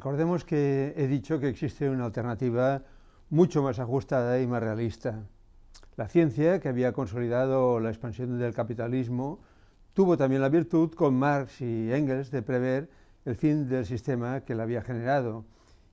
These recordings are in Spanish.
Recordemos que he dicho que existe una alternativa mucho más ajustada y más realista. La ciencia, que había consolidado la expansión del capitalismo, tuvo también la virtud, con Marx y Engels, de prever el fin del sistema que la había generado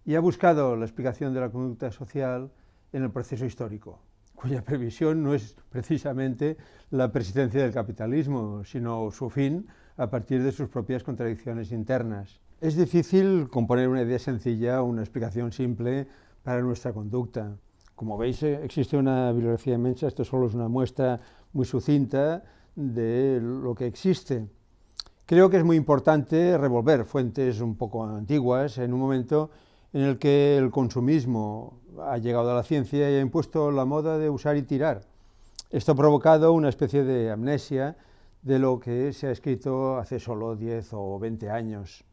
y ha buscado la explicación de la conducta social en el proceso histórico, cuya previsión no es precisamente la persistencia del capitalismo, sino su fin a partir de sus propias contradicciones internas. Es difícil componer una idea sencilla o una explicación simple para nuestra conducta. Como veis, existe una bibliografía inmensa, esto solo es una muestra muy sucinta de lo que existe. Creo que es muy importante revolver fuentes un poco antiguas en un momento en el que el consumismo ha llegado a la ciencia y ha impuesto la moda de usar y tirar. Esto ha provocado una especie de amnesia de lo que se ha escrito hace solo 10 o 20 años.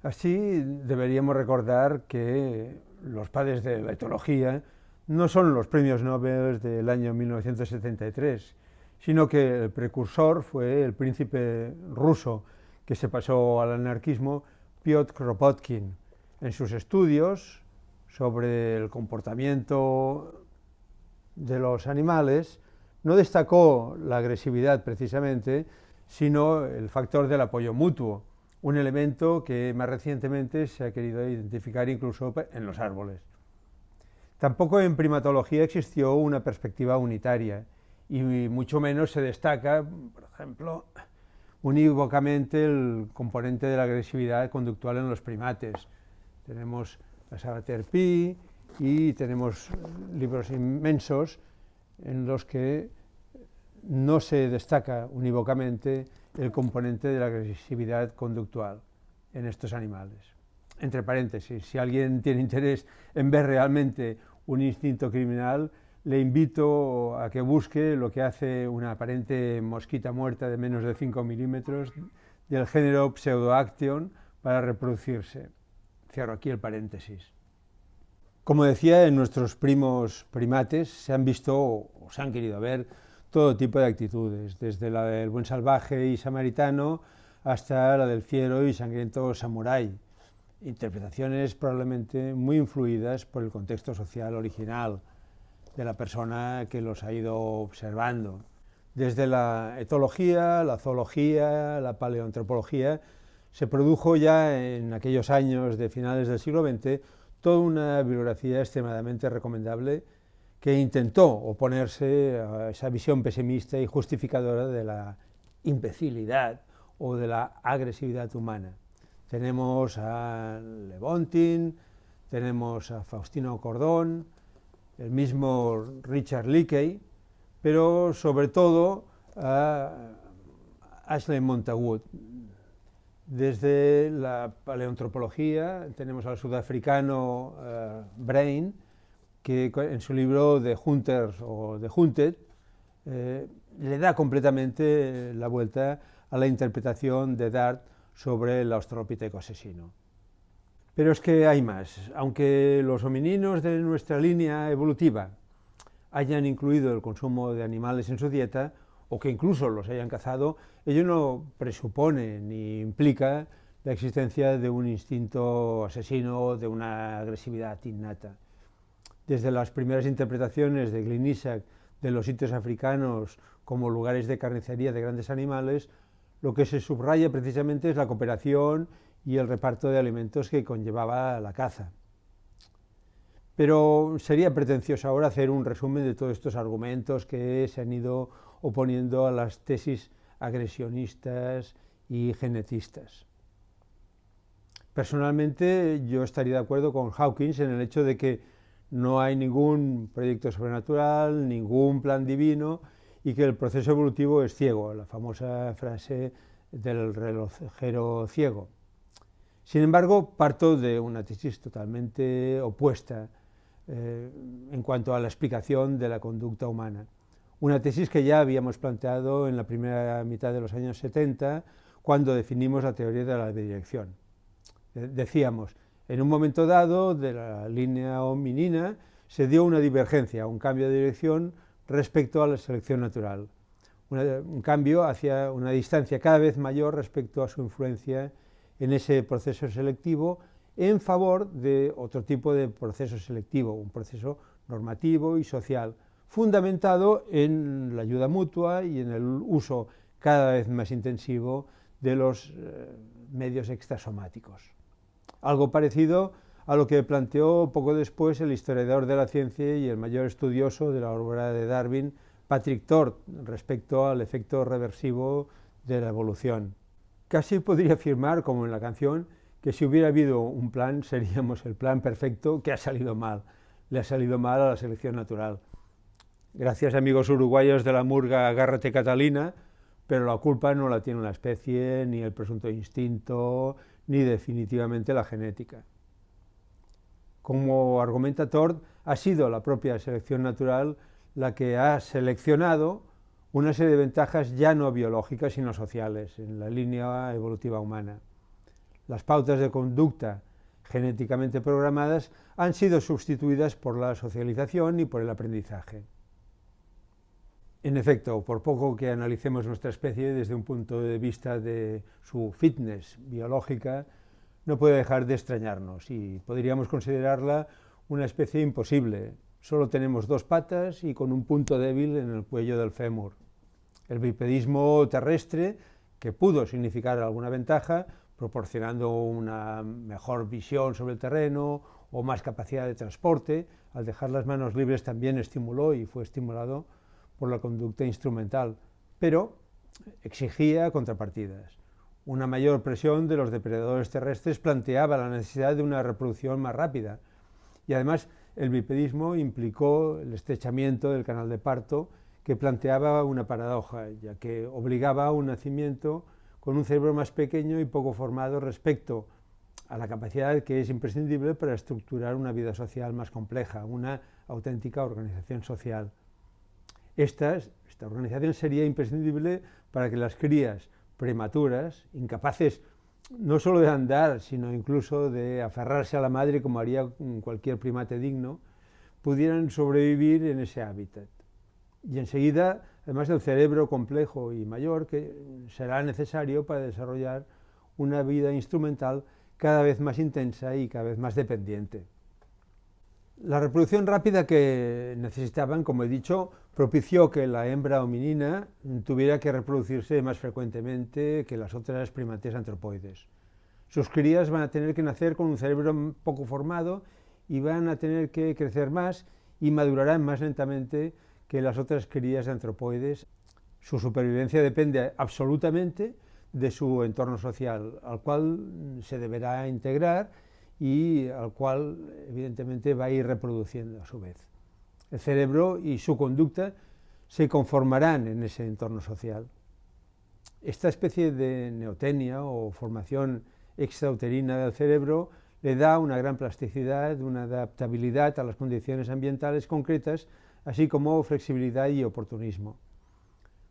Así deberíamos recordar que los padres de la etología no son los premios Nobel del año 1973, sino que el precursor fue el príncipe ruso que se pasó al anarquismo, Piotr Kropotkin. En sus estudios sobre el comportamiento de los animales no destacó la agresividad precisamente, sino el factor del apoyo mutuo, un elemento que más recientemente se ha querido identificar incluso en los árboles. Tampoco en primatología existió una perspectiva unitaria y mucho menos se destaca, por ejemplo, unívocamente el componente de la agresividad conductual en los primates. Tenemos la saga Terpi y tenemos libros inmensos en los que no se destaca unívocamente el componente de la agresividad conductual en estos animales. Entre paréntesis, si alguien tiene interés en ver realmente un instinto criminal, le invito a que busque lo que hace una aparente mosquita muerta de menos de 5 milímetros del género Pseudoaction para reproducirse. Cierro aquí el paréntesis. Como decía, en nuestros primos primates se han visto o se han querido ver todo tipo de actitudes, desde la del buen salvaje y samaritano hasta la del fiero y sangriento samurái. Interpretaciones probablemente muy influidas por el contexto social original de la persona que los ha ido observando. Desde la etología, la zoología, la paleoantropología, se produjo ya en aquellos años de finales del siglo XX toda una bibliografía extremadamente recomendable que intentó oponerse a esa visión pesimista y justificadora de la imbecilidad o de la agresividad humana. Tenemos a Lewontin, tenemos a Faustino Cordón, el mismo Richard Leakey, pero sobre todo a Ashley Montagu. Desde la paleoantropología tenemos al sudafricano Brain, que en su libro The Hunters o The Hunted le da completamente la vuelta a la interpretación de Dart sobre el australopiteco asesino. Pero es que hay más. Aunque los homininos de nuestra línea evolutiva hayan incluido el consumo de animales en su dieta, o que incluso los hayan cazado, ello no presupone ni implica la existencia de un instinto asesino o de una agresividad innata. Desde las primeras interpretaciones de Glyn Isaac de los sitios africanos como lugares de carnicería de grandes animales, lo que se subraya precisamente es la cooperación y el reparto de alimentos que conllevaba la caza. Pero sería pretencioso ahora hacer un resumen de todos estos argumentos que se han ido oponiendo a las tesis agresionistas y genetistas. Personalmente, yo estaría de acuerdo con Hawkins en el hecho de que no hay ningún proyecto sobrenatural, ningún plan divino y que el proceso evolutivo es ciego, la famosa frase del relojero ciego. Sin embargo, parto de una tesis totalmente opuesta en cuanto a la explicación de la conducta humana. Una tesis que ya habíamos planteado en la primera mitad de los años 70, cuando definimos la teoría de la bidirección. Decíamos, en un momento dado de la línea hominina se dio una divergencia, un cambio de dirección respecto a la selección natural, un cambio hacia una distancia cada vez mayor respecto a su influencia en ese proceso selectivo en favor de otro tipo de proceso selectivo, un proceso normativo y social, fundamentado en la ayuda mutua y en el uso cada vez más intensivo de los medios extrasomáticos. Algo parecido a lo que planteó poco después el historiador de la ciencia y el mayor estudioso de la obra de Darwin, Patrick Thorpe, respecto al efecto reversivo de la evolución. Casi podría afirmar, como en la canción, que si hubiera habido un plan, seríamos el plan perfecto que ha salido mal. Le ha salido mal a la selección natural. Gracias, amigos uruguayos de la murga Agárrate Catalina, pero la culpa no la tiene la especie, ni el presunto instinto, ni definitivamente la genética. Como argumenta Thorpe, ha sido la propia selección natural la que ha seleccionado una serie de ventajas ya no biológicas sino sociales en la línea evolutiva humana. Las pautas de conducta genéticamente programadas han sido sustituidas por la socialización y por el aprendizaje. En efecto, por poco que analicemos nuestra especie desde un punto de vista de su fitness biológica, no puede dejar de extrañarnos y podríamos considerarla una especie imposible. Solo tenemos 2 patas y con un punto débil en el cuello del fémur. El bipedismo terrestre, que pudo significar alguna ventaja, proporcionando una mejor visión sobre el terreno o más capacidad de transporte, al dejar las manos libres también estimuló y fue estimulado por la conducta instrumental, pero exigía contrapartidas. Una mayor presión de los depredadores terrestres planteaba la necesidad de una reproducción más rápida y además el bipedismo implicó el estrechamiento del canal de parto que planteaba una paradoja, ya que obligaba a un nacimiento con un cerebro más pequeño y poco formado respecto a la capacidad que es imprescindible para estructurar una vida social más compleja, una auténtica organización social. Esta organización sería imprescindible para que las crías prematuras, incapaces no solo de andar, sino incluso de aferrarse a la madre como haría cualquier primate digno, pudieran sobrevivir en ese hábitat. Y enseguida, además del cerebro complejo y mayor que será necesario para desarrollar una vida instrumental cada vez más intensa y cada vez más dependiente. La reproducción rápida que necesitaban, como he dicho, propició que la hembra hominina tuviera que reproducirse más frecuentemente que las otras primates antropoides. Sus crías van a tener que nacer con un cerebro poco formado y van a tener que crecer más y madurarán más lentamente que las otras crías de antropoides. Su supervivencia depende absolutamente de su entorno social, al cual se deberá integrar y al cual evidentemente va a ir reproduciendo a su vez. El cerebro y su conducta se conformarán en ese entorno social. Esta especie de neotenia o formación extrauterina del cerebro le da una gran plasticidad, una adaptabilidad a las condiciones ambientales concretas, así como flexibilidad y oportunismo.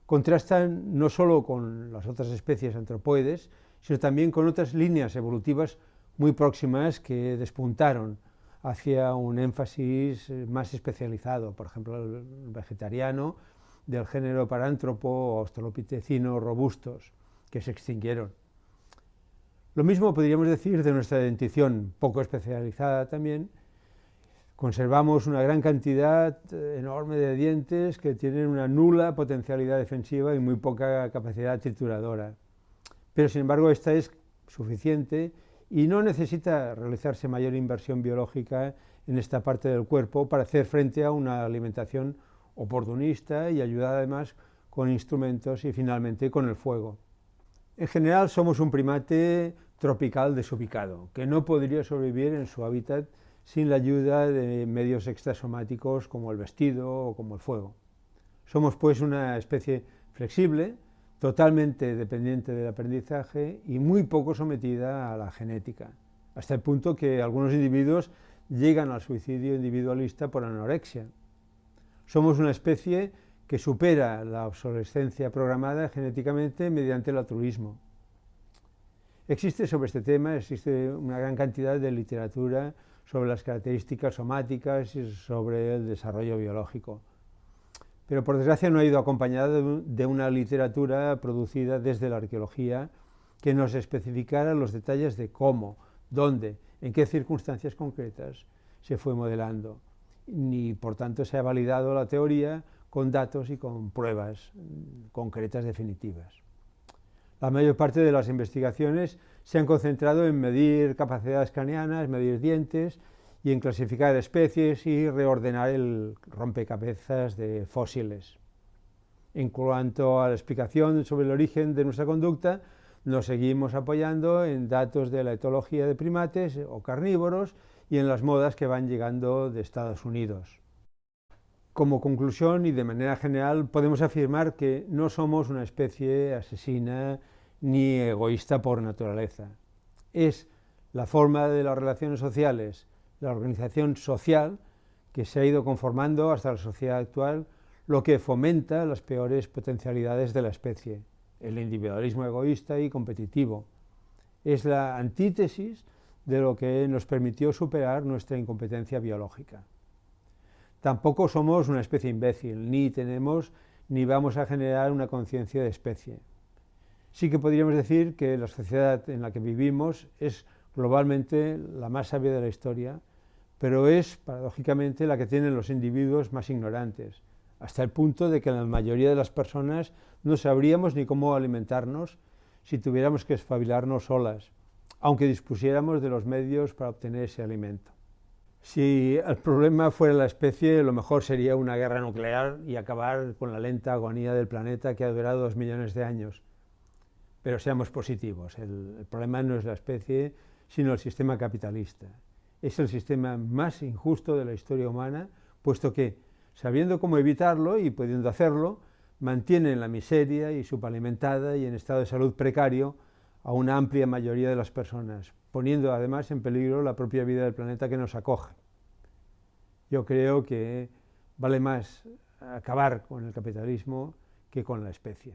Contrastan no solo con las otras especies antropoides, sino también con otras líneas evolutivas muy próximas que despuntaron hacia un énfasis más especializado, por ejemplo el vegetariano del género Parántropo o Australopithecino robustos, que se extinguieron. Lo mismo podríamos decir de nuestra dentición, poco especializada también. Conservamos una gran cantidad enorme de dientes que tienen una nula potencialidad defensiva y muy poca capacidad trituradora. Pero sin embargo esta es suficiente y no necesita realizarse mayor inversión biológica en esta parte del cuerpo para hacer frente a una alimentación oportunista y ayudada además con instrumentos y finalmente con el fuego. En general somos un primate tropical desubicado, que no podría sobrevivir en su hábitat sin la ayuda de medios extrasomáticos como el vestido o como el fuego. Somos pues una especie flexible, totalmente dependiente del aprendizaje y muy poco sometida a la genética, hasta el punto que algunos individuos llegan al suicidio individualista por anorexia. Somos una especie que supera la obsolescencia programada genéticamente mediante el altruismo. Existe sobre este tema, existe una gran cantidad de literatura sobre las características somáticas y sobre el desarrollo biológico. Pero por desgracia no ha ido acompañada de una literatura producida desde la arqueología que nos especificara los detalles de cómo, dónde, en qué circunstancias concretas se fue modelando, ni por tanto se ha validado la teoría con datos y con pruebas concretas definitivas. La mayor parte de las investigaciones se han concentrado en medir capacidades craneanas, medir dientes y en clasificar especies y reordenar el rompecabezas de fósiles. En cuanto a la explicación sobre el origen de nuestra conducta, nos seguimos apoyando en datos de la etología de primates o carnívoros y en las modas que van llegando de Estados Unidos. Como conclusión y de manera general, podemos afirmar que no somos una especie asesina ni egoísta por naturaleza. Es la forma de las relaciones sociales, la organización social que se ha ido conformando hasta la sociedad actual, lo que fomenta las peores potencialidades de la especie, el individualismo egoísta y competitivo. Es la antítesis de lo que nos permitió superar nuestra incompetencia biológica. Tampoco somos una especie imbécil, ni tenemos ni vamos a generar una conciencia de especie. Sí que podríamos decir que la sociedad en la que vivimos es globalmente la más sabia de la historia, pero es, paradójicamente, la que tienen los individuos más ignorantes, hasta el punto de que la mayoría de las personas no sabríamos ni cómo alimentarnos si tuviéramos que espabilarnos solas, aunque dispusiéramos de los medios para obtener ese alimento. Si el problema fuera la especie, lo mejor sería una guerra nuclear y acabar con la lenta agonía del planeta que ha durado 2 millones de años. Pero seamos positivos, el problema no es la especie, sino el sistema capitalista. Es el sistema más injusto de la historia humana, puesto que, sabiendo cómo evitarlo y pudiendo hacerlo, mantiene en la miseria y subalimentada y en estado de salud precario a una amplia mayoría de las personas, poniendo además en peligro la propia vida del planeta que nos acoge. Yo creo que vale más acabar con el capitalismo que con la especie.